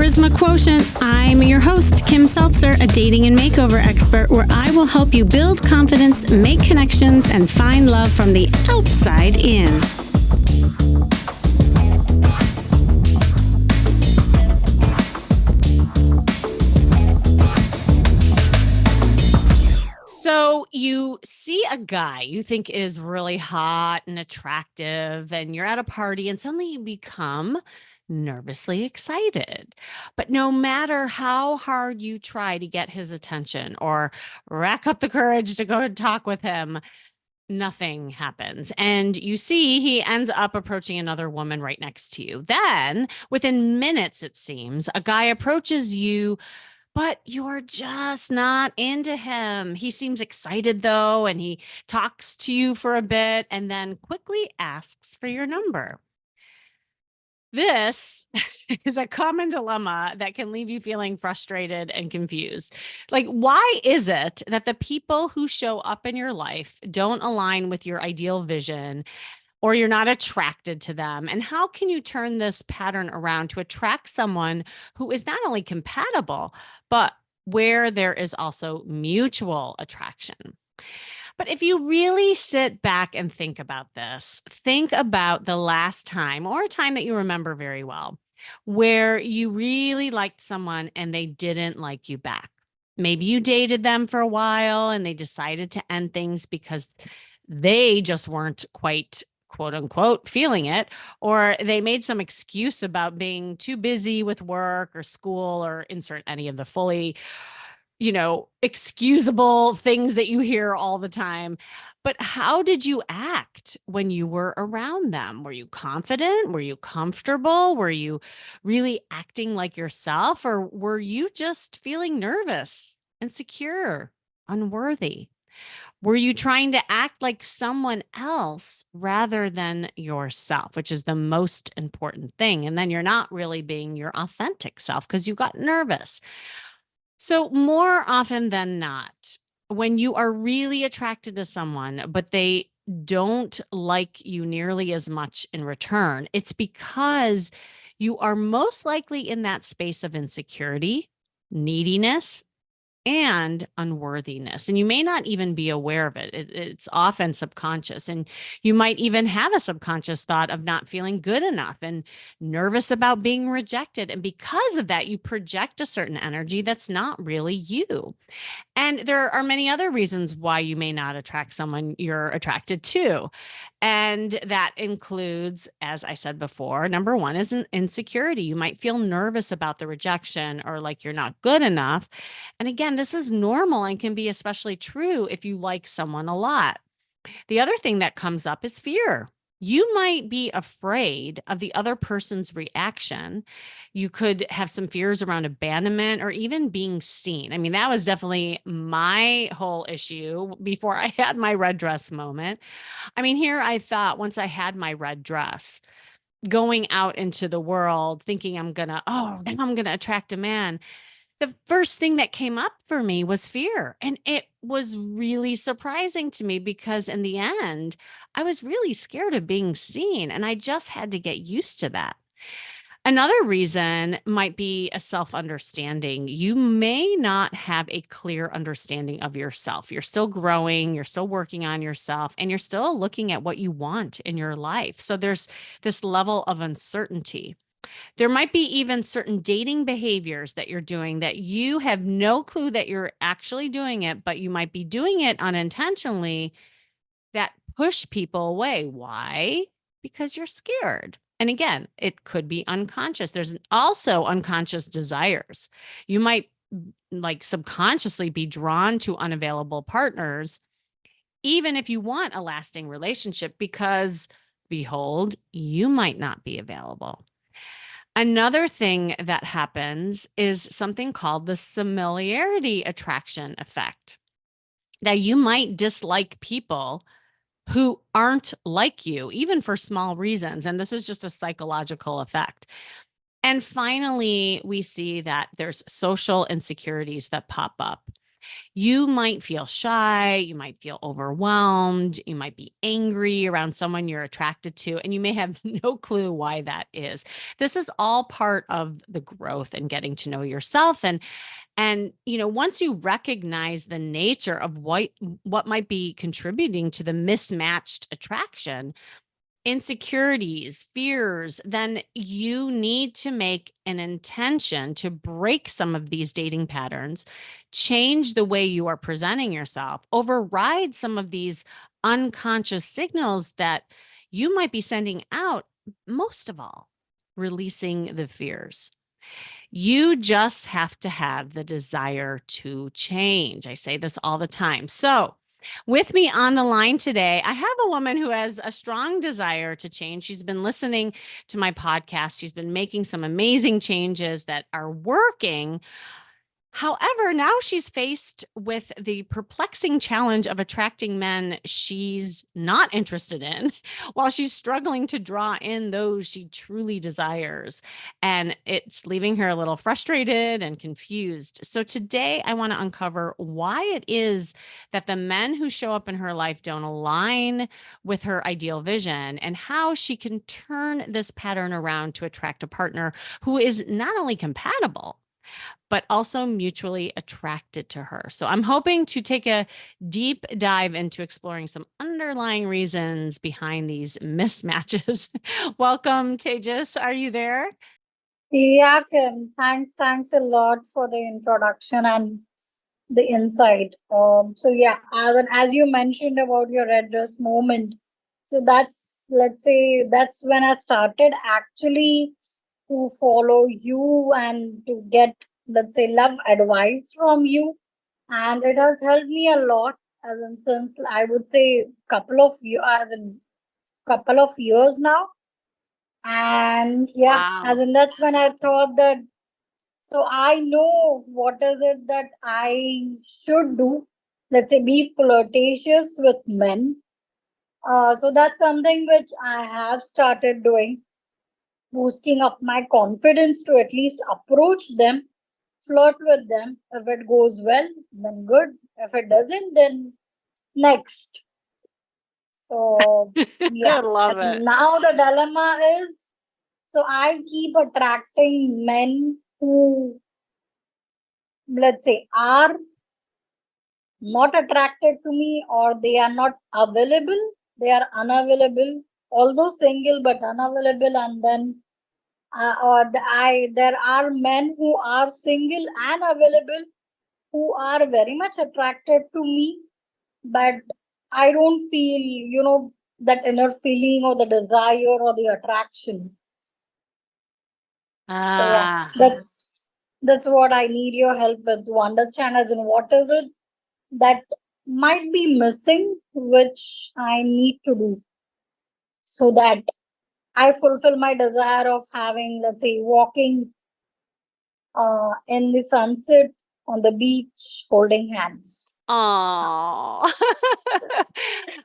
Charisma Quotient. I'm your host, Kim Seltzer, a dating and makeover expert, where I will help you build confidence, make connections, and find love from the outside in. So you see a guy you think is really hot and attractive, and you're at a party, and suddenly you become nervously excited. But no matter how hard you try to get his attention or rack up the courage to go and talk with him, nothing happens. And you see he ends up approaching another woman right next to you. Then, within minutes, it seems, a guy approaches you, but you're just not into him. He seems excited though, and he talks to you for a bit and then quickly asks for your number. This is a common dilemma that can leave you feeling frustrated and confused. Like, why is it that the people who show up in your life don't align with your ideal vision, or you're not attracted to them? And how can you turn this pattern around to attract someone who is not only compatible, but where there is also mutual attraction? But if you really sit back and think about this, think about the last time, or a time that you remember very well, where you really liked someone and they didn't like you back. Maybe you dated them for a while and they decided to end things because they just weren't quite, quote unquote, feeling it, or they made some excuse about being too busy with work or school, or insert any of the fully excusable things that you hear all the time. But how did you act when you were around them? Were you confident? Were you comfortable? Were you really acting like yourself? Or were you just feeling nervous, insecure, unworthy? Were you trying to act like someone else rather than yourself, which is the most important thing? And then you're not really being your authentic self because you got nervous. So more often than not, when you are really attracted to someone, but they don't like you nearly as much in return, it's because you are most likely in that space of insecurity, neediness, and unworthiness. And you may not even be aware of it. It's often subconscious. And you might even have a subconscious thought of not feeling good enough and nervous about being rejected. And because of that, you project a certain energy that's not really you. And there are many other reasons why you may not attract someone you're attracted to. And that includes, as I said before, number one is an insecurity. You might feel nervous about the rejection or like you're not good enough. And again, this is normal and can be especially true if you like someone a lot. The other thing that comes up is fear. You might be afraid of the other person's reaction. You could have some fears around abandonment or even being seen. I mean, that was definitely my whole issue before I had my red dress moment. I mean, here I thought once I had my red dress, going out into the world thinking now I'm going to attract a man. The first thing that came up for me was fear. And it was really surprising to me because in the end, I was really scared of being seen, and I just had to get used to that. Another reason might be a self-understanding. You may not have a clear understanding of yourself. You're still growing, you're still working on yourself, and you're still looking at what you want in your life. So there's this level of uncertainty. There might be even certain dating behaviors that you're doing that you have no clue that you're actually doing it, but you might be doing it unintentionally, that push people away. Why? Because you're scared. And again, it could be unconscious. There's also unconscious desires. You might like subconsciously be drawn to unavailable partners, even if you want a lasting relationship, because behold, you might not be available. Another thing that happens is something called the similarity attraction effect. Now, you might dislike people who aren't like you, even for small reasons. And this is just a psychological effect. And finally, we see that there's social insecurities that pop up. You might feel shy, you might feel overwhelmed, you might be angry around someone you're attracted to, and you may have no clue why that is. This is all part of the growth and getting to know yourself. And once you recognize the nature of what might be contributing to the mismatched attraction, insecurities, fears, then you need to make an intention to break some of these dating patterns, change the way you are presenting yourself, override some of these unconscious signals that you might be sending out, most of all, releasing the fears. You just have to have the desire to change. I say this all the time. So, with me on the line today, I have a woman who has a strong desire to change. She's been listening to my podcast. She's been making some amazing changes that are working. However, now she's faced with the perplexing challenge of attracting men she's not interested in while she's struggling to draw in those she truly desires. And it's leaving her a little frustrated and confused. So today, I want to uncover why it is that the men who show up in her life don't align with her ideal vision and how she can turn this pattern around to attract a partner who is not only compatible but also mutually attracted to her. So I'm hoping to take a deep dive into exploring some underlying reasons behind these mismatches. Welcome, Tejas. Are you there? Yeah, Kim. Thanks a lot for the introduction and the insight. So yeah, as you mentioned about your red dress moment, so that's, let's say, that's when I started actually to follow you and to get, let's say, love advice from you, and it has helped me a lot. As in, since I would say couple of years now, and yeah, as Wow. in that's when I thought that, so I know what is it that I should do. Let's say be flirtatious with men. So that's something which I have started doing, boosting up my confidence to at least approach them, flirt with them. If it goes well, then good. If it doesn't, then next. So I yeah. love And it. now the dilemma is, so I keep attracting men who, let's say, are not attracted to me, or they are not available, they are unavailable, although single but unavailable. And then there are men who are single and available, who are very much attracted to me, but I don't feel, that inner feeling or the desire or the attraction. So yeah, Ah. that's what I need your help with, to understand, as in what is it that might be missing, which I need to do, so that I fulfill my desire of having, let's say, walking in the sunset on the beach holding hands. Oh,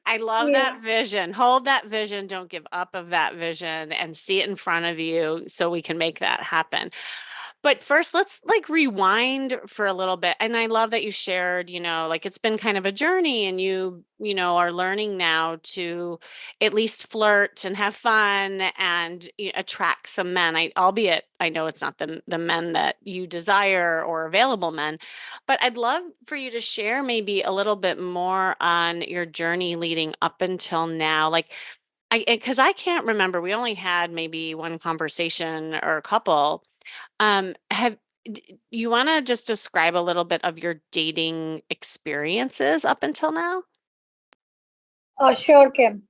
I love Yeah. that vision. Hold that vision. Don't give up of that vision and see it in front of you so we can make that happen. But first, let's like rewind for a little bit. And I love that you shared, like it's been kind of a journey and are learning now to at least flirt and have fun and attract some men. Albeit I know it's not the men that you desire or available men, but I'd love for you to share maybe a little bit more on your journey leading up until now. Like because I can't remember, we only had maybe one conversation or a couple. Have you want to just describe a little bit of your dating experiences up until now? Sure, Kim.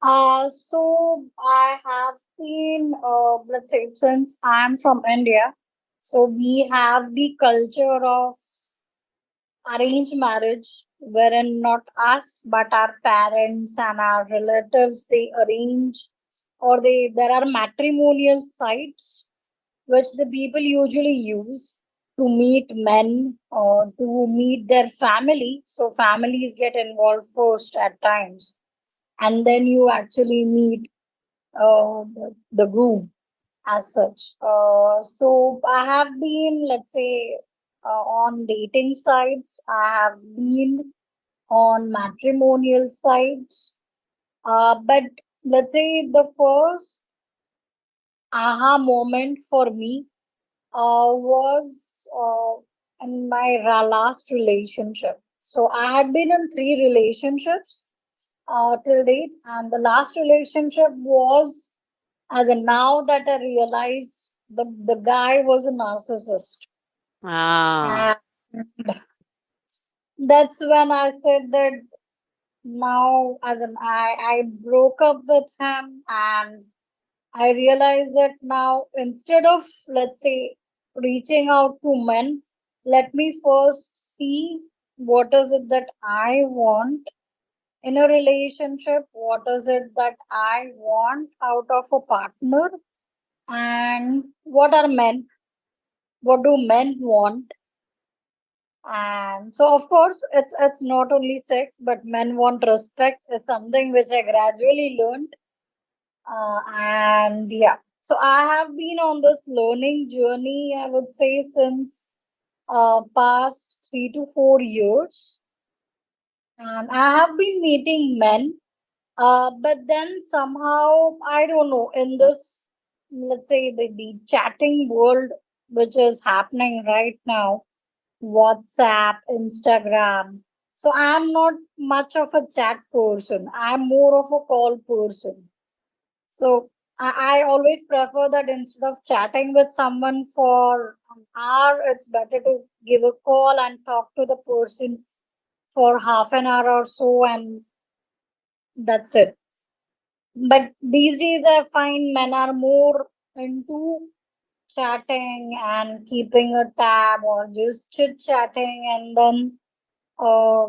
So I have been, let's say, since I'm from India, so we have the culture of arranged marriage, wherein not us but our parents and our relatives, they arrange, or there are matrimonial sites which the people usually use to meet men or to meet their family. So families get involved first at times, and then you actually meet the groom as such. So I have been, let's say, on dating sites. I have been on matrimonial sites. But let's say the first aha moment for me was in my last relationship. So I had been in three relationships till date, and the last relationship was, as a now that I realize, the guy was a narcissist. Ah. And that's when I said that now, as an I broke up with him, and I realize that now, instead of, let's say, reaching out to men, let me first see what is it that I want in a relationship, what is it that I want out of a partner, and what are men, what do men want. And so, of course, it's not only sex, but men want respect is something which I gradually learned. And yeah, so I have been on this learning journey, I would say, since past 3 to 4 years. And I have been meeting men, but then somehow, I don't know, in this, let's say, the chatting world, which is happening right now, WhatsApp, Instagram. So I'm not much of a chat person. I'm more of a call person. So I always prefer that instead of chatting with someone for an hour, it's better to give a call and talk to the person for half an hour or so, and that's it. But these days, I find men are more into chatting and keeping a tab or just chit chatting, and then uh,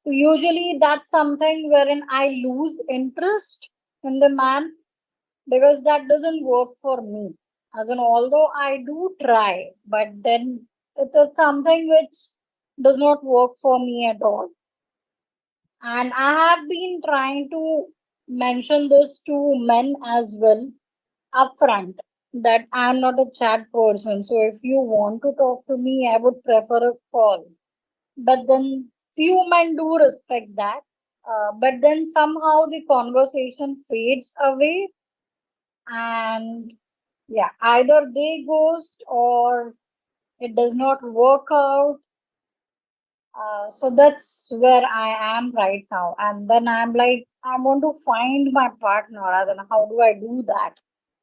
usually that's something wherein I lose interest in the man, because that doesn't work for me. As in, although I do try, but then it's something which does not work for me at all. And I have been trying to mention this to men as well upfront, that I'm not a chat person. So if you want to talk to me, I would prefer a call. But then few men do respect that. But then somehow the conversation fades away, and yeah, either they ghost or it does not work out. So that's where I am right now. And then I'm like, I want to find my partner. I don't know, how do I do that?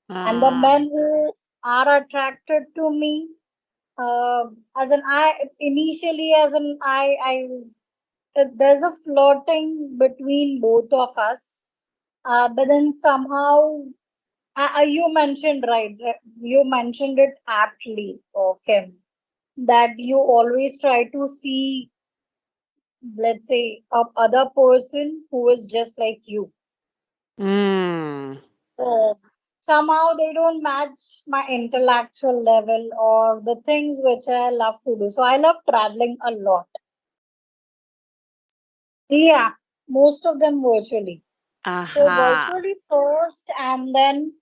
And the Ah. men who are attracted to me, uh, as an I initially, as an there's a flirting between both of us. But then somehow, you mentioned right, you mentioned it aptly, okay, that you always try to see, let's say, a other person who is just like you. Mm. So somehow they don't match my intellectual level or the things which I love to do. So I love traveling a lot. Yeah, most of them virtually. So Aha. virtually first, and then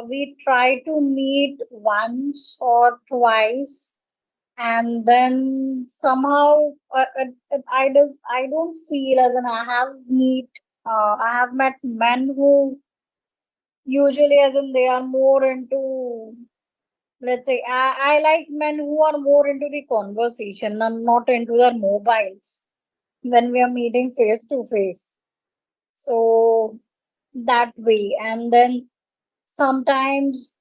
we try to meet once or twice, and then somehow I don't feel, as in I have met men who usually, as in, they are more into, let's say, I like men who are more into the conversation and not into their mobiles when we are meeting face to face. So that way. And then sometimes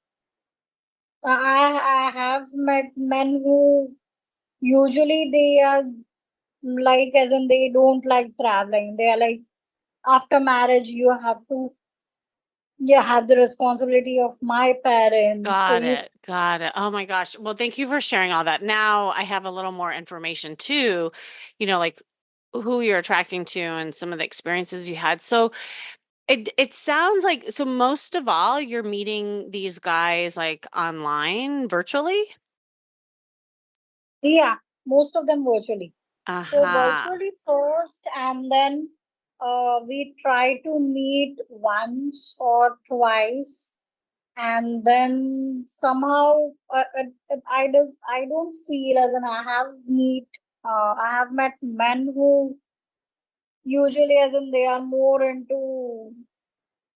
I have met men who usually they are like, as in, they don't like traveling. They are like, after marriage you have the responsibility of my parents. So Got you, it. Got it. Oh my gosh. Well, thank you for sharing all that. Now I have a little more information too, like who you're attracting to and some of the experiences you had. So it sounds like so most of all you're meeting these guys like online, virtually? yeah, most of them virtually. So Uh-huh. virtually first, and then we try to meet once or twice, and then somehow I don't feel as in I have met men who usually as in they are more into,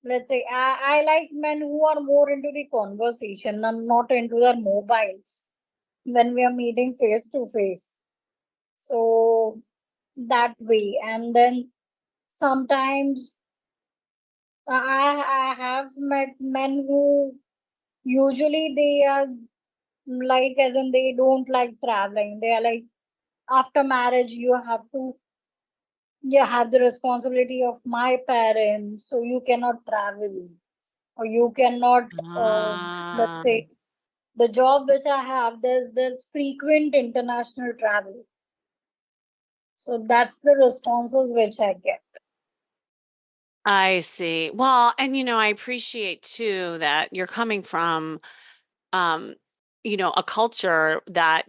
let's say, I like men who are more into the conversation and not into their mobiles when we are meeting face to face. So that way. And then sometimes I have met men who usually they are like as in they don't like traveling. They are like, after marriage you have the responsibility of my parents, so you cannot travel, or you cannot let's Ah, say the job which I have, there's frequent international travel. So that's the responses which I get. I see. Well, and I appreciate too that you're coming from um, a culture that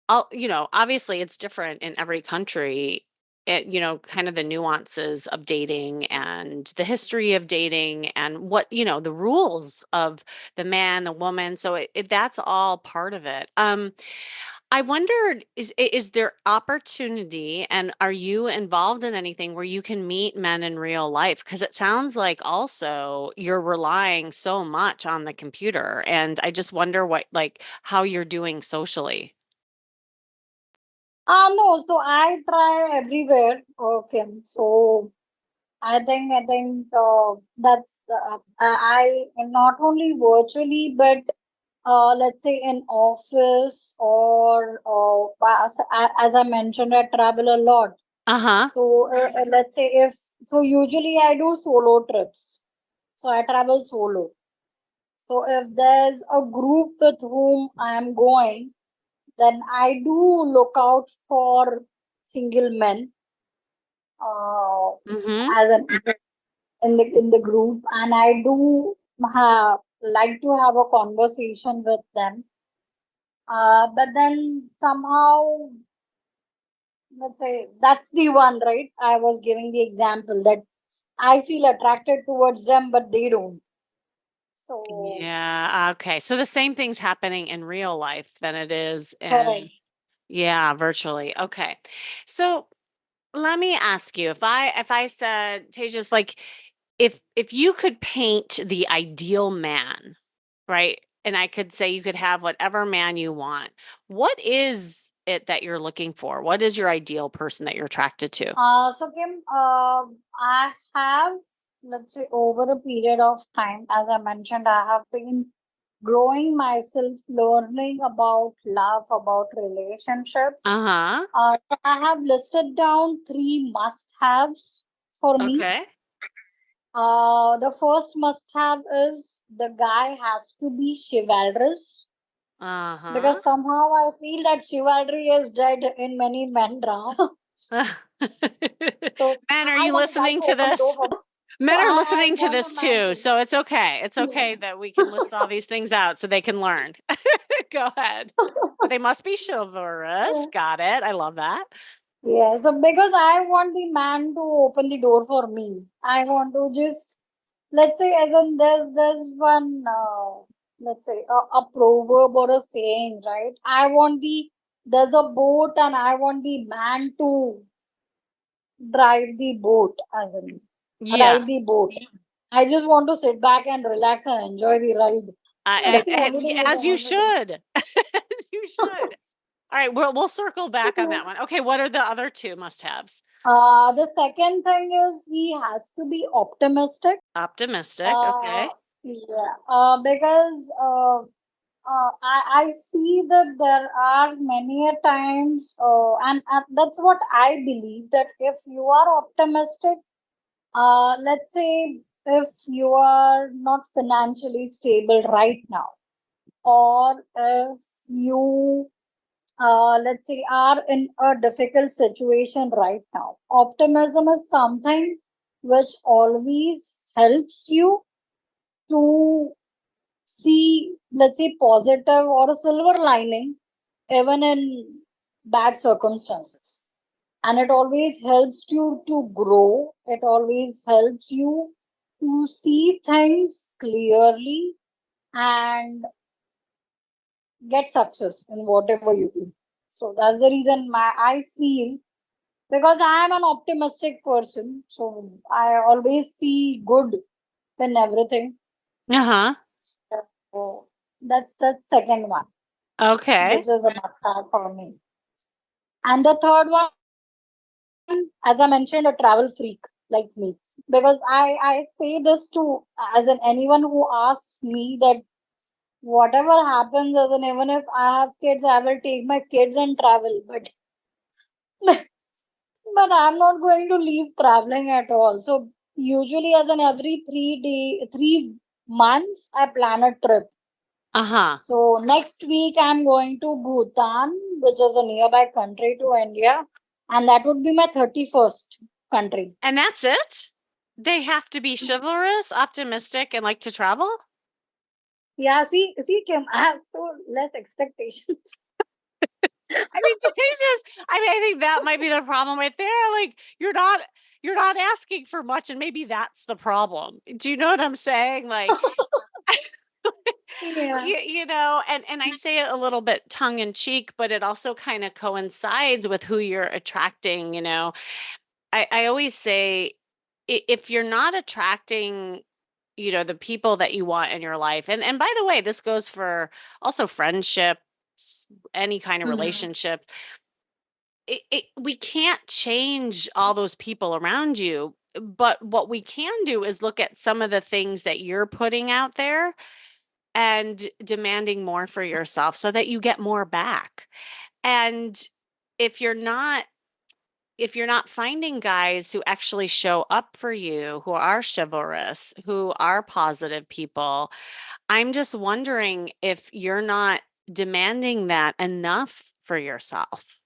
obviously it's different in every country. Kind of the nuances of dating and the history of dating and the rules of the man, the woman. So that's all part of it. I wondered, is there opportunity and are you involved in anything where you can meet men in real life? Because it sounds like also you're relying so much on the computer. And I just wonder how you're doing socially. No, so I try everywhere. Okay, so I think that's I not only virtually but let's say in office or as I mentioned, I travel a lot. Uh-huh. So let's say if so, usually I do solo trips. So I travel solo. So if there's a group with whom I am going, then I do look out for single men uh, Mm-hmm. as an in the group, and I do have like to have a conversation with them. But then somehow, let's say that's the one, right? I was giving the example that I feel attracted towards them, but they don't. So Yeah. Okay. So the same thing's happening in real life than it is correct. in, yeah, virtually. Okay. So let me ask you, if I said, Tejas, like if you could paint the ideal man, right? And I could say you could have whatever man you want. What is it that you're looking for? What is your ideal person that you're attracted to? So Kim, I have, let's say, over a period of time, as I mentioned, I have been growing myself, learning about love, about relationships. Uh-huh. So I have listed down three must-haves for me. Okay. The first must-have is the guy has to be chivalrous, Uh-huh. because somehow I feel that chivalry is dead in many men now. So Men, are I you want a guy listening to to open the door this? for me. So Men are I listening to want this a man too, to. so it's okay. It's okay Yeah. that we can list all these things out so they can learn. Go ahead. But they must be chivalrous. Got it. I love that. Yeah, so because I want the man to open the door for me. I want to just, let's say, as in there's one let's say a proverb or a saying, right? There's a boat and I want the man to drive the boat, as in Yeah. ride the boat. I just want to sit back and relax and enjoy the ride. That's the only thing which I As you want to do. should. You should. All right, we'll circle back on that one. Okay, what are the other two must-haves? The second thing is he has to be optimistic. Optimistic. Uh, Okay. yeah, because I see that there are many a times, and that's what I believe, that if you are optimistic, let's say if you are not financially stable right now, or if you let's say are in a difficult situation right now, optimism is something which always helps you to see, let's say, positive or a silver lining even in bad circumstances. And it always helps you to grow, it always helps you to see things clearly, and get success in whatever you do. So that's the reason I feel, because I am an optimistic person, so I always see good in everything. Uh-huh. So that's second one, Okay. which is a must have for me. And the third one, as I mentioned, a travel freak like me. Because I say this to, as in anyone who asks me that whatever happens, as in even if I have kids, I will take my kids and travel. But but I'm not going to leave traveling at all. So usually, as in every 3 months, I plan a trip. Uh-huh. So next week I'm going to Bhutan, which is a nearby country to India, and that would be my 31st country. And that's it? They have to be chivalrous, optimistic, and like to travel? Yeah, see, Kim, I have so less expectations. I mean, Tejas, I mean, I think that might be the problem right there. Like, you're not asking for much, and maybe that's the problem. Do you know what I'm saying? Like, Yeah. and I say it a little bit tongue in cheek, but it also kind of coincides with who you're attracting. I always say, if you're not attracting, the people that you want in your life, and by the way, this goes for also friendships, any kind of Mhm. relationship. We can't change all those people around you, but what we can do is look at some of the things that you're putting out there and demanding more for yourself so that you get more back. And if you're not if you're not finding guys who actually show up for you, who are chivalrous, who are positive people, I'm just wondering if you're not demanding that enough for yourself.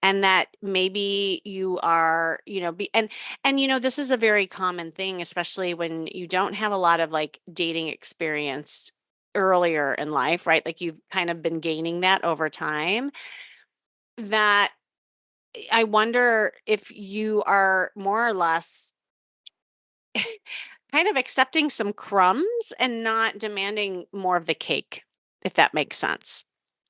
And that maybe you are, this is a very common thing, especially when you don't have a lot of like dating experience earlier in life, right? Like you've kind of been gaining that over time. That I wonder if you are more or less kind of accepting some crumbs and not demanding more of the cake, if that makes sense.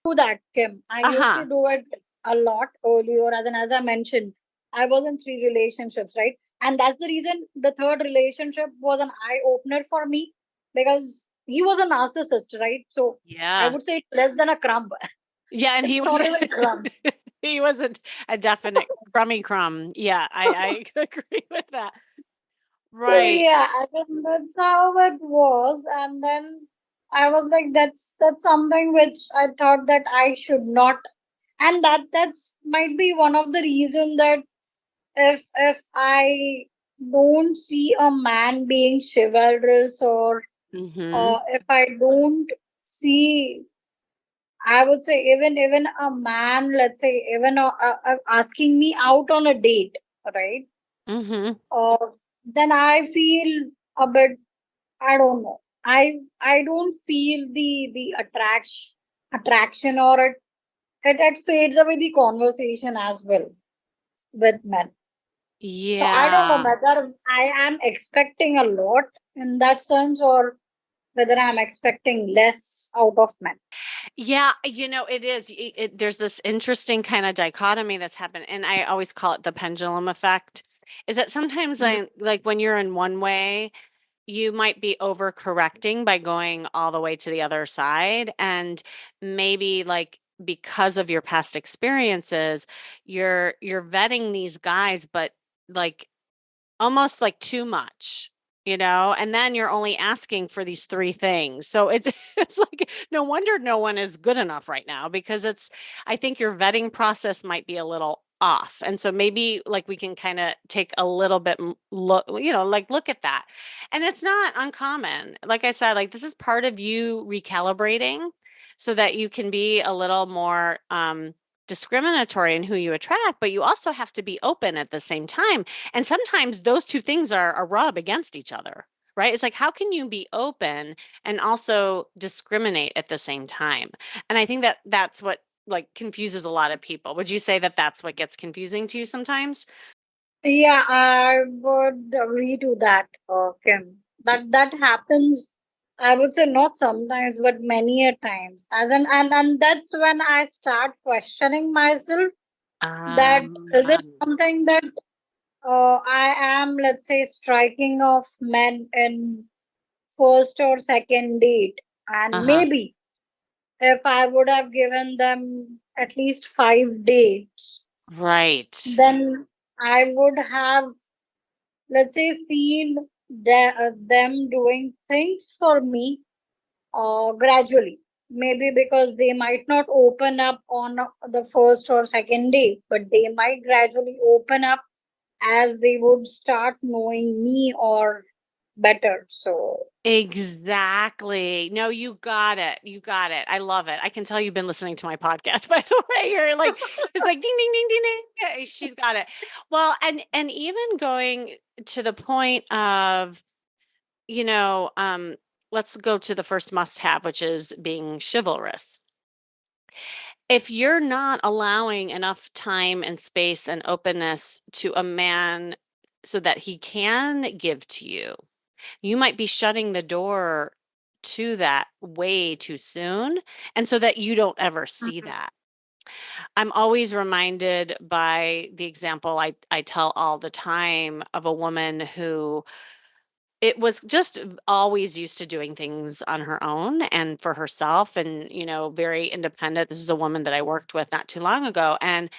Do that, Kim. I used to Uh-huh. do it a lot earlier, as I mentioned, I was in 3 relationships, right? And that's the reason the third relationship was an eye opener for me, because he was a narcissist, right? So I Yeah. would say it's less than a crumb. Yeah, and It's he was not even crumbs. he was a definite crummy crumb. Yeah, I agree with that. So Right. yeah, I mean that's how it was. And then I was like, that's something which I thought that I should not, and that's might be one of the reason that if I don't see a man being chivalrous, or Mhm. if I don't see, I would say even a man, let's say even asking me out on a date, right? Mhm. Uh, then I feel a bit, I don't know. I don't feel the attraction, or it fades away the conversation as well with men. So I don't know Yeah. whether I am expecting a lot in that sense, or whether I'm expecting less out of men. Yeah, it is. There's this interesting kind of dichotomy that's happened, and I always call it the pendulum effect. Is that sometimes Mhm. I like when you're in one way, you might be overcorrecting by going all the way to the other side, and maybe like because of your past experiences, you're vetting these guys, but like almost like too much, and then you're only asking for these 3 things. So it's it's like no wonder no one is good enough right now because I think your vetting process might be a little off. And so maybe like we can kind of take a little bit look, like look at that. And it's not uncommon. Like I said, like this is part of you recalibrating so that you can be a little more discriminatory in who you attract, but you also have to be open at the same time, and sometimes those two things are a rub against each other, right? It's like, how can you be open and also discriminate at the same time? And I think that that's what like confuses a lot of people. Would you say that that's what gets confusing to you sometimes? Yeah, I would agree to that, Kim. That happens I would say not sometimes, but many a times. And that's when I start questioning myself that is it Um, something that I am, let's say, striking off men in first or second date. And uh-huh. maybe if I would have given them at least 5 dates, Right. then I would have, let's say, seen them doing things for me gradually. Maybe because they might not open up on the first or second day, but they might gradually open up as they would start knowing me or better. So, Exactly. No, you got it. You got it. I love it. I can tell you've been listening to my podcast, by the way. You're like, it's like ding, ding, ding, ding, ding. Okay, she's got it. Well, and even going to the point of, you know, let's go to the first must have, which is being chivalrous. If you're not allowing enough time and space and openness to a man so that he can give to you, you might be shutting the door to that way too soon. And so that you don't ever see mhm, that. I'm always reminded by the example I tell all the time of a woman who it was just always used to doing things on her own and for herself and, very independent. This is a woman that I worked with not too long ago. And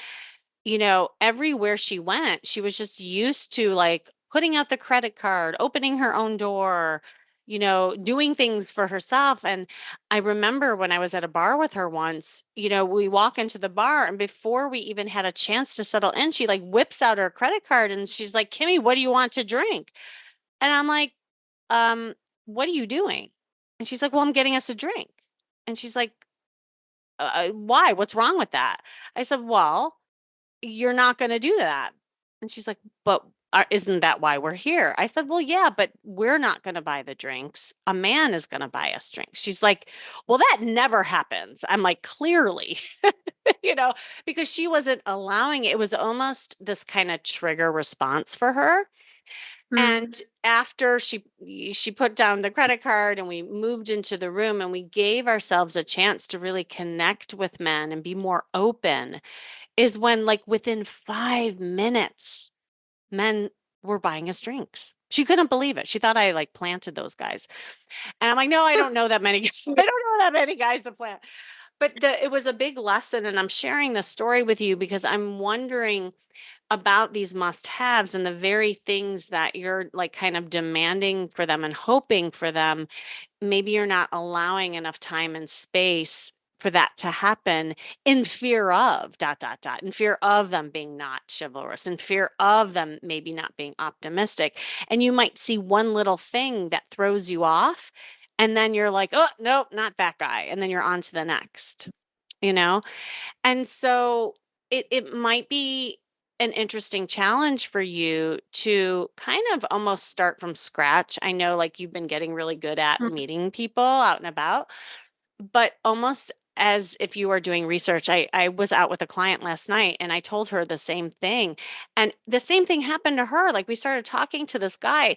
everywhere she went, she was just used to like putting out the credit card, opening her own door, doing things for herself. And I remember when I was at a bar with her once, we walk into the bar and before we even had a chance to settle in, she like whips out her credit card and she's like, Kimmy, what do you want to drink? And I'm like, um, what are you doing? And she's like, well, I'm getting us a drink. And she's like, why? What's wrong with that? I said, well, you're not going to do that. And she's like, but isn't that why we're here? I said, well, yeah, but we're not going to buy the drinks. A man is going to buy us drinks. She's like, well, that never happens. I'm like, clearly, you know, because she wasn't allowing it. It was almost this kind of trigger response for her. And mhm, after she put down the credit card and we moved into the room and we gave ourselves a chance to really connect with men and be more open is when like within 5 minutes men were buying us drinks. She couldn't believe it. She thought I like planted those guys. And I'm like, "No, I don't know that many yeah, I don't know that many guys to plant." But it was a big lesson and I'm sharing this story with you because I'm wondering about these must-haves and the very things that you're like kind of demanding for them and hoping for them, maybe you're not allowing enough time and space for that to happen in fear of dot dot dot in fear of them being not chivalrous in fear of them maybe not being optimistic and you might see one little thing that throws you off and then you're like oh nope not that guy and then you're on to the next you know and so it might be an interesting challenge for you to kind of almost start from scratch. I know like you've been getting really good at mhm, meeting people out and about, but almost as if you are doing research. I was out with a client last night and I told her the same thing. And the same thing happened to her. Like we started talking to this guy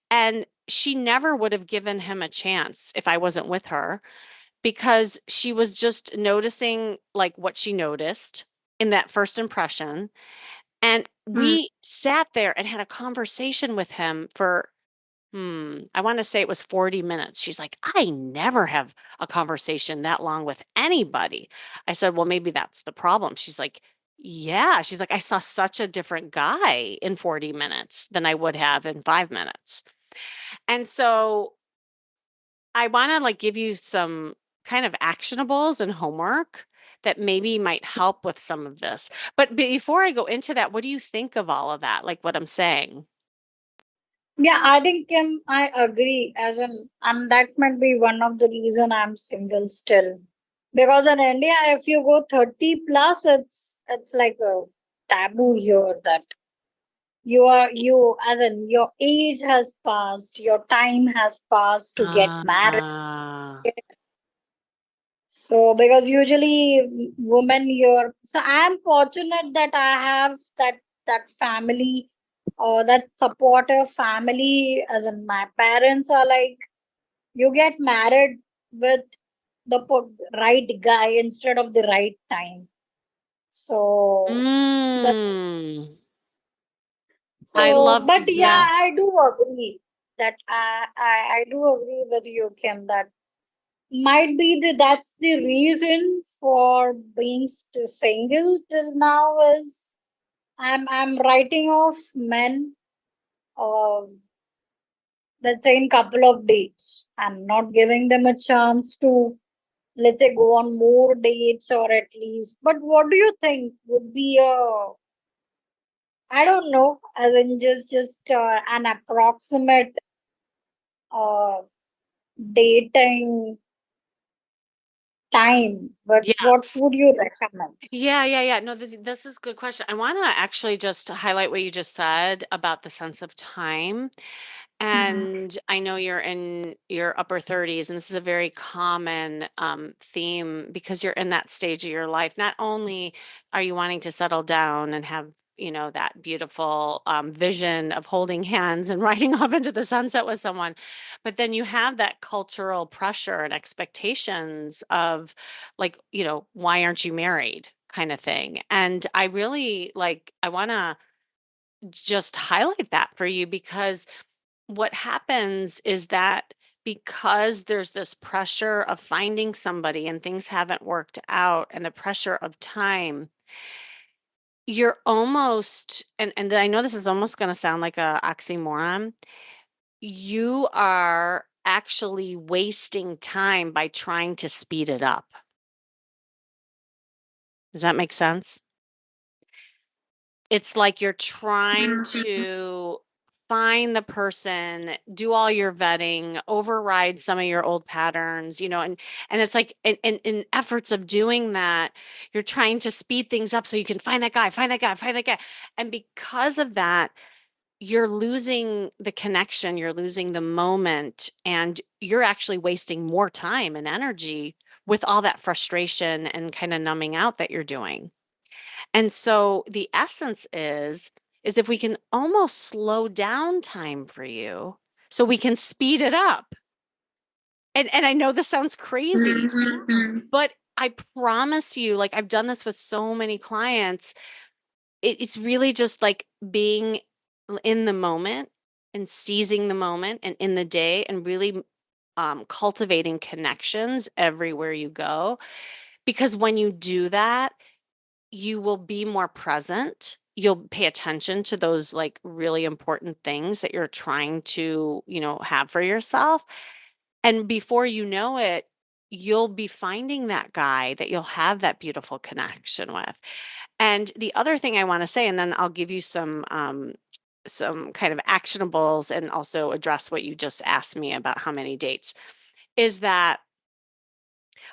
and she never would have given him a chance if I wasn't with her because she was just noticing like what she noticed in that first impression. And mhm. we sat there and had a conversation with him for, I want to say it was 40 minutes. She's like, I never have a conversation that long with anybody. I said, well, maybe that's the problem. She's like, yeah. She's like, I saw such a different guy in 40 minutes than I would have in 5 minutes. And so I wanna, like, give you some kind of actionables and homework that maybe might help with some of this. But before I go into that, what do you think of all of that, like, what I'm saying? Yeah, I think I agree. As in, and that might be one of the reason I'm single still. Because in India, if you go 30 plus, it's like a taboo here that you as in your age has passed, your time has passed to get married. Ah, So because usually women here, so I'm fortunate that I have that family or that supportive family, as in my parents are like You get married with the right guy instead of the right time. So that Mm, I so love, but yeah, I yes. do agree that I do agree with you, Kim, that might be that's the reason for being single till now is I'm writing off men, uh, let's say in couple of dates. I'm not giving them a chance to, let's say, go on more dates or at least. But what do you think would be a, I don't know, as in just an approximate uh, dating time? But what would Yes. you recommend? Yeah. No, this is a good question. I want to actually just highlight what you just said about the sense of time. Mhm. And I know you're in your upper 30s, and this is a very common theme because you're in that stage of your life. Not only are you wanting to settle down and have, that beautiful vision of holding hands and riding off into the sunset with someone, but then you have that cultural pressure and expectations of, like, why aren't you married kind of thing. And I really I want to just highlight that for you because what happens is that because there's this pressure of finding somebody and things haven't worked out and the pressure of time, you're almost, and I know this is almost going to sound like a oxymoron, you are actually wasting time by trying to speed it up. Does that make sense? It's like you're trying to find the person, do all your vetting, override some of your old patterns, and it's like in efforts of doing that, you're trying to speed things up so you can find that guy, find that guy, find that guy. And because of that, you're losing the connection, you're losing the moment, and you're actually wasting more time and energy with all that frustration and kind of numbing out that you're doing. And so the essence is if we can almost slow down time for you so we can speed it up. And I know this sounds crazy, Mhm. but I promise you, like I've done this with so many clients, it's really just like being in the moment and seizing the moment and in the day and really cultivating connections everywhere you go. Because when you do that, you will be more present. You'll pay attention to those like really important things that you're trying to, have for yourself. And before you know it, you'll be finding that guy that you'll have that beautiful connection with. And the other thing I want to say, and then I'll give you some kind of actionables and also address what you just asked me about how many dates, is that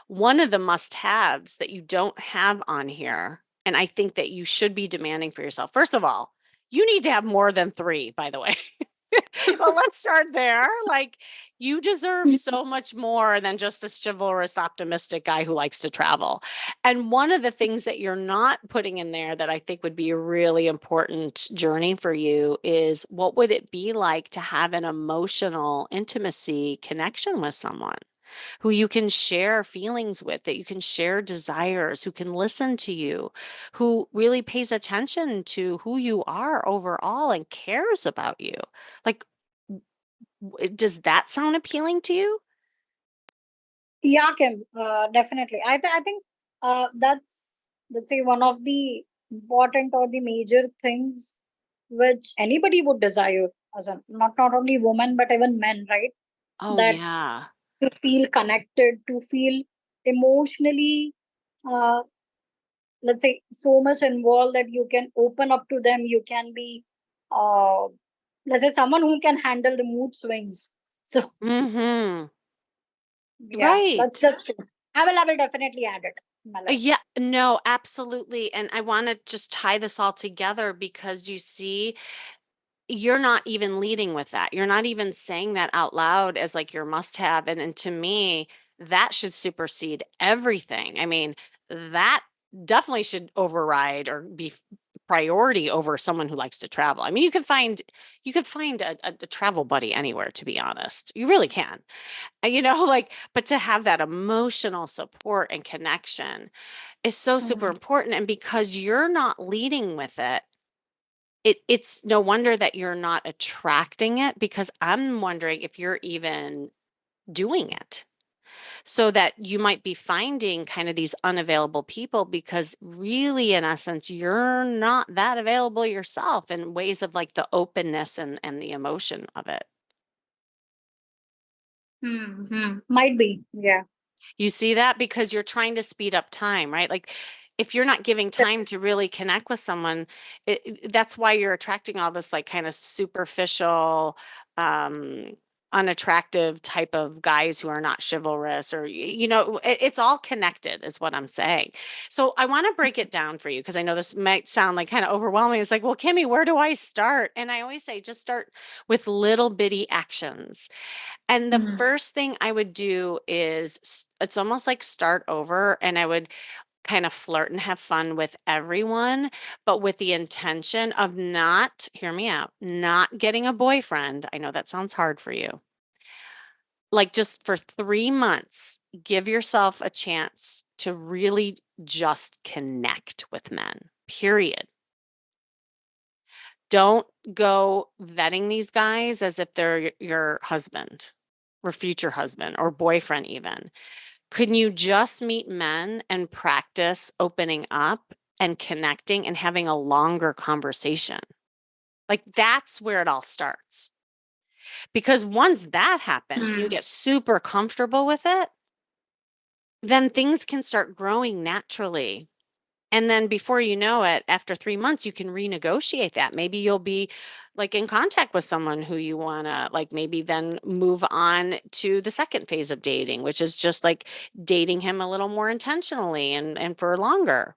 one of the must-haves that you don't have on here, and I think that you should be demanding for yourself. First of all, you need to have more than 3, by the way. Well, let's start there. Like, you deserve so much more than just a chivalrous, optimistic guy who likes to travel. And one of the things that you're not putting in there that I think would be a really important journey for you is what would it be like to have an emotional intimacy connection with someone? Who you can share feelings with, that you can share desires, who can listen to you, who really pays attention to who you are overall and cares about you. Like, does that sound appealing to you? Yeah, Kim, definitely. I think that's, let's say, one of the important or the major things which anybody would desire, as a, not only women but even men, right? Oh, That yeah. to feel connected, to feel emotionally, uh, let's say, so much involved that you can open up to them. You can be, uh, let's say, someone who can handle the mood swings. So Mhm. yeah, that's Right. that's true. I will definitely add it in my list. Yeah, no, absolutely. And I want to just tie this all together because you see, you're not even leading with that. You're not even saying that out loud as like your must have. And to me, that should supersede everything. I mean, that definitely should override or be priority over someone who likes to travel. I mean, you could find a travel buddy anywhere, to be honest. You really can. Like, but to have that emotional support and connection is so super Mhm. important. And because you're not leading with it, it's no wonder that you're not attracting it, because I'm wondering if you're even doing it, so that you might be finding kind of these unavailable people because really, in essence, you're not that available yourself in ways of like the openness and the emotion of it. Might be. Yeah. You see that because you're trying to speed up time, right? Like if you're not giving time to really connect with someone, that's why you're attracting all this like kind of superficial, um, unattractive type of guys who are not chivalrous, or it's all connected, is what I'm saying. So I want to break it down for you because I know this might sound like kind of overwhelming. It's like, well, Kimmy, where do I start? And I always say, just start with little bitty actions. And the Mhm. first thing I would do is it's almost like start over, and I would kind of flirt and have fun with everyone, but with the intention of not, hear me out, not getting a boyfriend. I know that sounds hard for you. Like just for 3 months, give yourself a chance to really just connect with men, period. Don't go vetting these guys as if they're your husband or future husband or boyfriend, even. Couldn't you just meet men and practice opening up and connecting and having a longer conversation? Like that's where it all starts. Because once that happens, you Mhm. get super comfortable with it, then things can start growing naturally. And then before you know it, after 3 months, you can renegotiate that. Maybe you'll be like in contact with someone who you want to like maybe then move on to the second phase of dating, which is just like dating him a little more intentionally and for longer.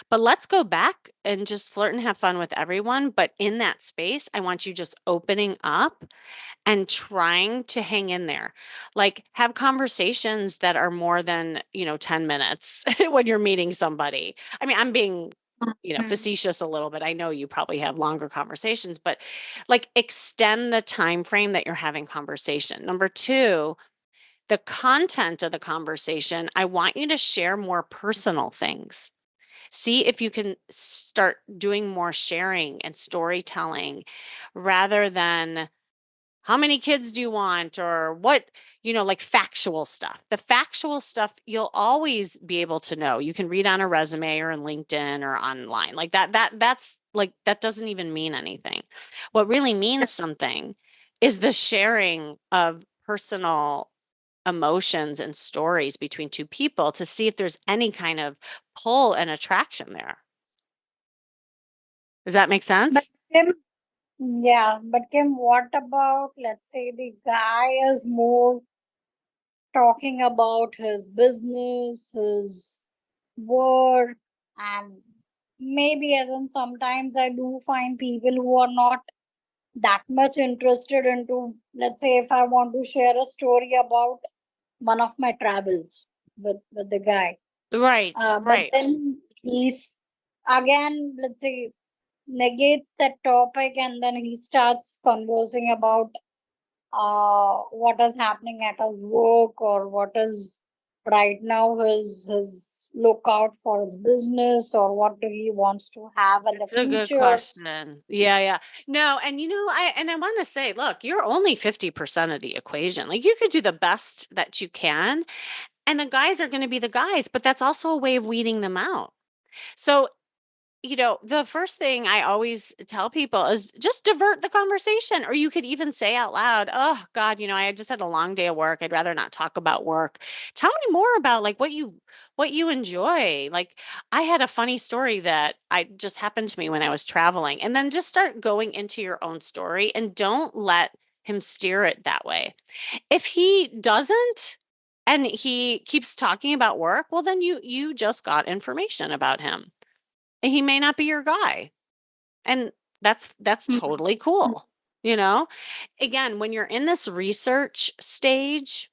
But let's go back and just flirt and have fun with everyone. But in that space, I want you just opening up and trying to hang in there. Like have conversations that are more than, 10 minutes when you're meeting somebody. I mean, I'm being, Mhm. facetious a little bit. I know you probably have longer conversations, but like extend the time frame that you're having conversation. Number 2, the content of the conversation, I want you to share more personal things. See if you can start doing more sharing and storytelling rather than how many kids do you want, or what, like factual stuff. The factual stuff you'll always be able to know. You can read on a resume or in LinkedIn or online. Like that's like that doesn't even mean anything. What really means something is the sharing of personal emotions and stories between two people to see if there's any kind of pull and attraction there. Does that make But sense? Kim, yeah, but Kim, what about, let's say the guy is more talking about his business, his work, and maybe as in sometimes I do find people who are not that much interested into, let's say, if I want to share a story about one of my travels with the guy, Right, but right. then he's again, let's say, negates that topic, and then he starts conversing about what is happening at his work, or what is right now his lookout for his business, or what do he wants to have in the It's a good future. question. Yeah, yeah. No, and I want to say, look, you're only 50% of the equation. Like you could do the best that you can, and the guys are going to be the guys, but that's also a way of weeding them out. So the first thing I always tell people is just divert the conversation. Or you could even say out loud, oh God, I just had a long day of work. I'd rather not talk about work. Tell me more about like what you enjoy. Like I had a funny story that I just happened to me when I was traveling. And then just start going into your own story and don't let him steer it that way. If he doesn't and he keeps talking about work, well then you just got information about him. He may not be your guy. And that's Mhm. totally cool. You know? Again, when you're in this research stage,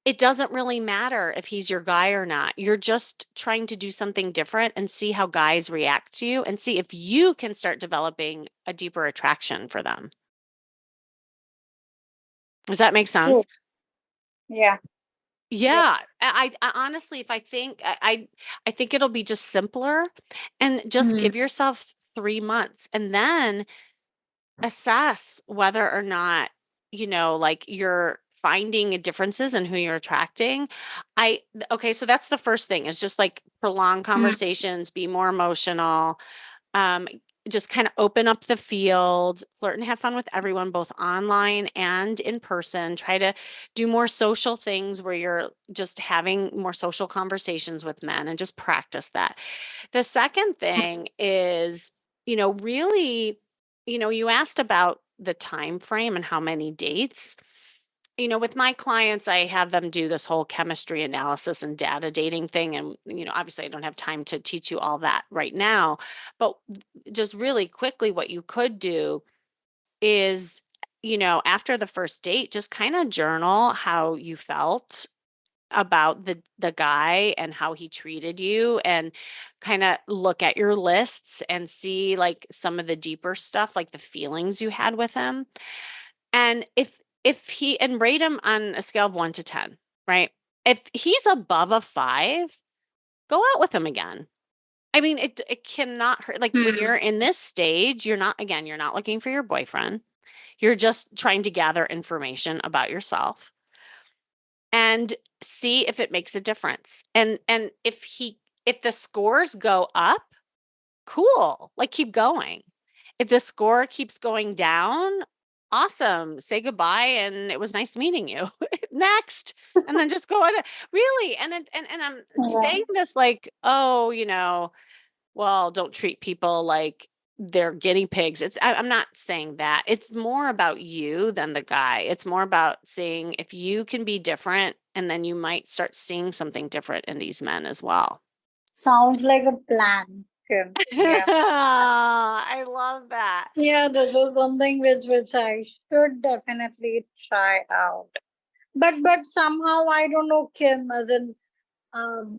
it doesn't really matter if he's your guy or not. You're just trying to do something different and see how guys react to you and see if you can start developing a deeper attraction for them. Does that make True. sense? Yeah. Yep. Yeah, I honestly, if I think I think it'll be just simpler, and just Hmm. give yourself 3 months, and then assess whether or not, like you're finding differences in who you're attracting. Okay, so that's the first thing is just like prolong Hmm. conversations, be more emotional, um, just kind of open up the field, flirt and have fun with everyone, both online and in person. Try to do more social things where you're just having more social conversations with men and just practice that. The second thing is, really, you asked about the time frame and how many dates. With my clients, I have them do this whole chemistry analysis and data dating thing. And, obviously, I don't have time to teach you all that right now. But just really quickly, what you could do is, after the first date, just kind of journal how you felt about the guy and how he treated you, and kind of look at your lists and see like some of the deeper stuff, like the feelings you had with him. And if he and rate him on a scale of 1 to 10, right? If he's above a 5, go out with him again. I mean, it cannot hurt. Like when Hmm. you're in this stage, you're not looking for your boyfriend. You're just trying to gather information about yourself and see if it makes a difference. And if the scores go up, cool. Like keep going. If the score keeps going down, awesome. Say goodbye and it was nice meeting you. Next. And then just go on. Really. And I'm Yeah. saying this like, oh, well, don't treat people like they're guinea pigs. I'm not saying that. It's more about you than the guy. It's more about seeing if you can be different, and then you might start seeing something different in these men as well. Sounds like a plan, Kim. Yeah. I love that. Yeah, this is something which I should definitely try out. But somehow I don't know, Kim, as in um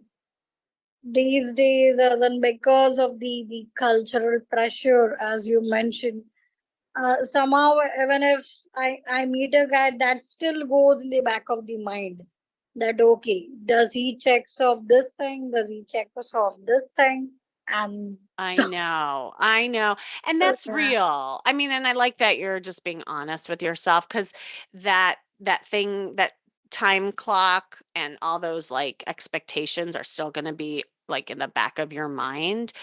these days, as in because of the cultural pressure, as you mentioned, somehow even if I meet a guy, that still goes in the back of the mind, that okay, does he checks off this thing, does he checks off this thing, and I so know. I know. And that's yeah. real. I mean, and I like that you're just being honest with yourself, cuz that thing, that time clock and all those like expectations are still going to be like in the back of your mind.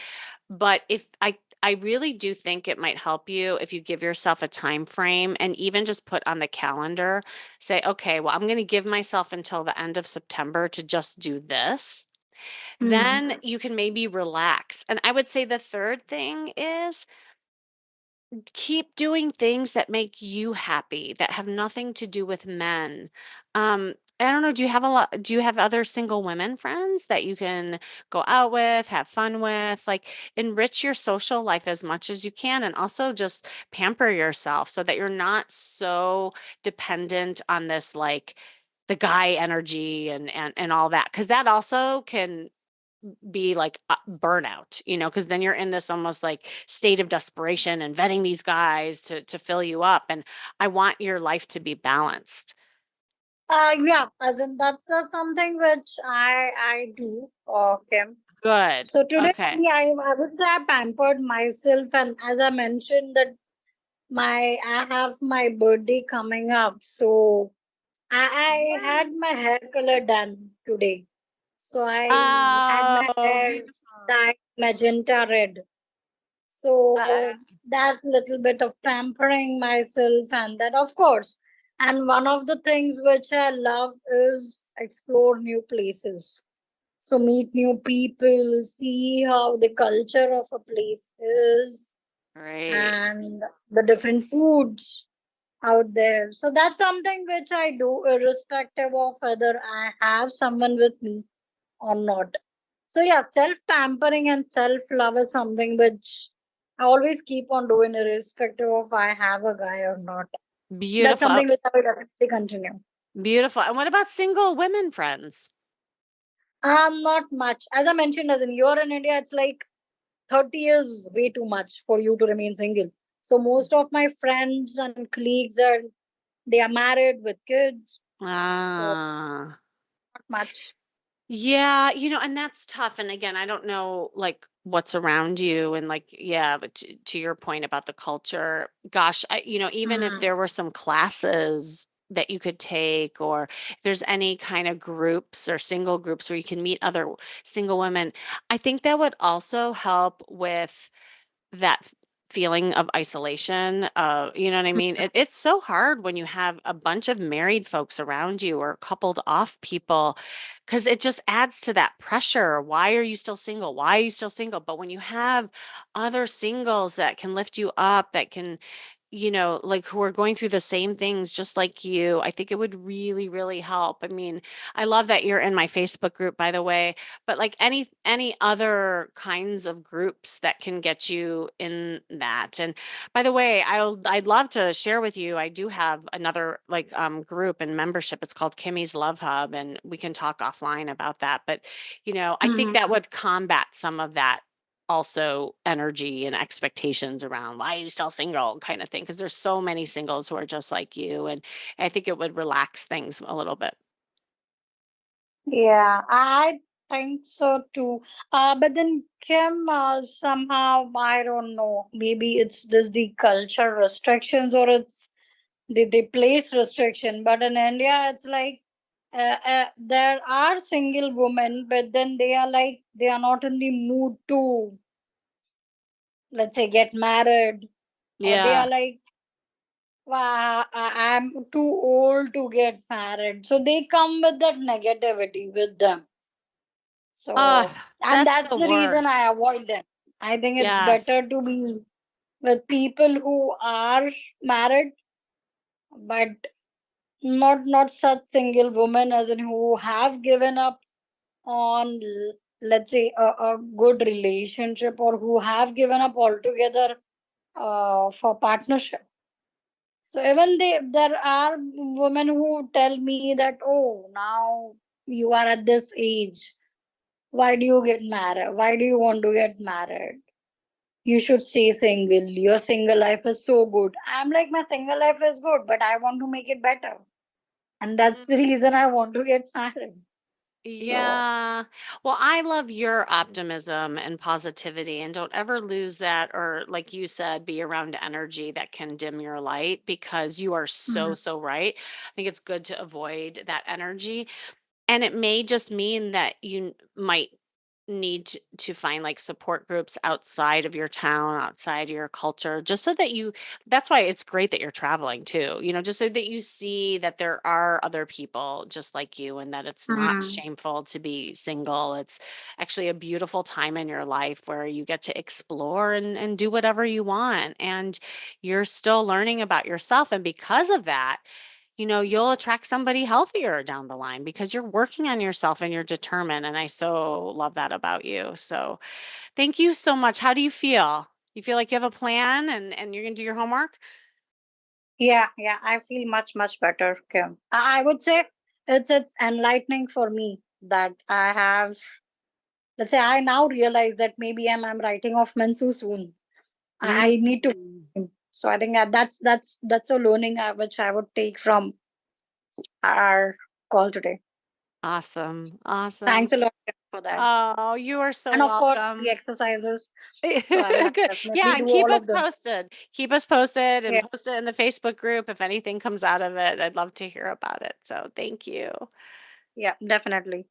But if I really do think it might help you if you give yourself a time frame and even just put on the calendar, say, okay, well, I'm going to give myself until the end of September to just do this. Hmm. Then you can maybe relax. And I would say the third thing is keep doing things that make you happy, that have nothing to do with men. I don't know, do you have other single women friends that you can go out with, have fun with, like enrich your social life as much as you can, and also just pamper yourself so that you're not so dependent on this like the guy energy and all that, because that also can be like burnout, because then you're in this almost like state of desperation and vetting these guys to fill you up. And I want your life to be balanced. Yeah, as in that's something which I do, Kim. Good. So today, Okay. yeah, I would say I pampered myself, and as I mentioned that I have my birthday coming up, so I had my hair color done today. So I had my Oh, hair beautiful. dyed magenta red. Uh, So that little bit of pampering myself, and that of course. And one of the things which I love is explore new places. So meet new people, see how the culture of a place is, great. and the different foods out there. So that's something which I do, irrespective of whether I have someone with me or not. So yeah, self pampering and self love is something which I always keep on doing, irrespective of I have a guy or not. That's Beautiful. something which I will definitely continue. Beautiful. And what about single women friends? Not much. As I mentioned, as in you're in India, it's like 30 years way too much for you to remain single. So most of my friends and colleagues they are married with kids. So Ah. not much. Yeah, and that's tough. And again, I don't know like what's around you and like, yeah, but to your point about the culture, gosh, even if Mm. there were some classes that you could take, or if there's any kind of groups or single groups where you can meet other single women, I think that would also help with that feeling of isolation. You know what I mean? It's so hard when you have a bunch of married folks around you or coupled off people, because it just adds to that pressure. Why are you still single? Why are you still single? But when you have other singles that can lift you up, that can, like who are going through the same things just like you, I think it would really, really help. I mean, I love that you're in my Facebook group, by the way, but like any other kinds of groups that can get you in that. And by the way, I'd love to share with you. I do have another like group and membership. It's called Kimmy's Love Hub, and we can talk offline about that. But I think that Mhm. would combat some of that also energy and expectations around why are you still single kind of thing, because there's so many singles who are just like you, and I think it would relax things a little bit. Yeah, I think so too. But then Kim, somehow I don't know. Maybe it's this the culture restrictions, or it's they place restriction. But in India, it's like there are single women, but then they are like they are not in the mood to, let's say, get married, or they are Yeah. like, I'm too old to get married. So they come with that negativity with them. uh So, and that's that's the the reason worst. I avoid them. I think it's better Yes. to be with people who are married, but not such single women as in who have given up on, let's say, a good relationship, or who have given up altogether for partnership. So even there are women who tell me that, oh, now you are at this age. Why do you get married? Why do you want to get married? You should stay single. Your single life is so good. I'm like, my single life is good, but I want to make it better. And that's the reason I want to get married. So, Yeah. Well, I love your optimism and positivity, and don't ever lose that, or like you said, be around energy that can dim your light, because you are so, mm, so right. I think it's good to avoid that energy. And it may just mean that you might need to find like support groups outside of your town, outside of your culture, just so that that's why it's great that you're traveling too, just so that you see that there are other people just like you, and that it's not mm, shameful to be single. It's actually a beautiful time in your life where you get to explore and do whatever you want. And you're still learning about yourself. And because of that, you'll attract somebody healthier down the line because you're working on yourself and you're determined. And I so love that about you. So thank you so much. How do you feel? You feel like you have a plan and you're going to do your homework? yeah, I feel much better, Kim. I would say it's enlightening for me that I have. Let's say I now realize that maybe I'm writing off men so soon. I need to. Mm. So I think that's a learning which I would take from our call today. Awesome. Awesome. Thanks a lot for that. Oh, you are so And of course, the welcome. exercises. So I will Good. Yeah, definitely and do keep all us of them. posted. Keep us posted and Yeah, post it in the Facebook group if anything comes out of it. I'd love to hear about it. So thank you. yeah, definitely.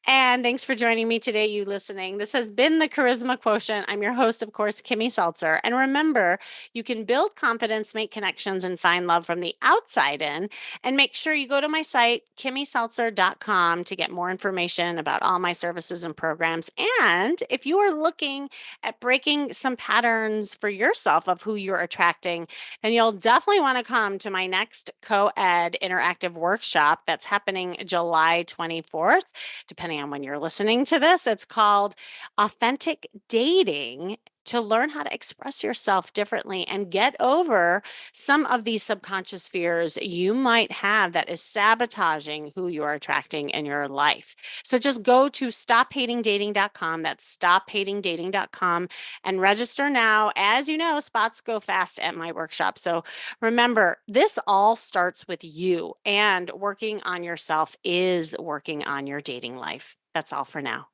And thanks for joining me today, you listening. This has been the Charisma Quotient. I'm your host, of course, Kimmy Seltzer. And remember, you can build confidence, make connections, and find love from the outside in. And make sure you go to my site, kimmyseltzer.com, to get more information about all my services and programs. And if you are looking at breaking some patterns for yourself of who you're attracting, then you'll definitely want to come to my next co ed interactive workshop that's happening July 24th, depending on when you're listening to this. It's called Authentic Dating to learn how to express yourself differently and get over some of these subconscious fears you might have that is sabotaging who you are attracting in your life. So just go to stophatingdating.com. That's stophatingdating.com and register now. As you know, spots go fast at my workshop. So remember, this all starts with you, and working on yourself is working on your dating life. That's all for now.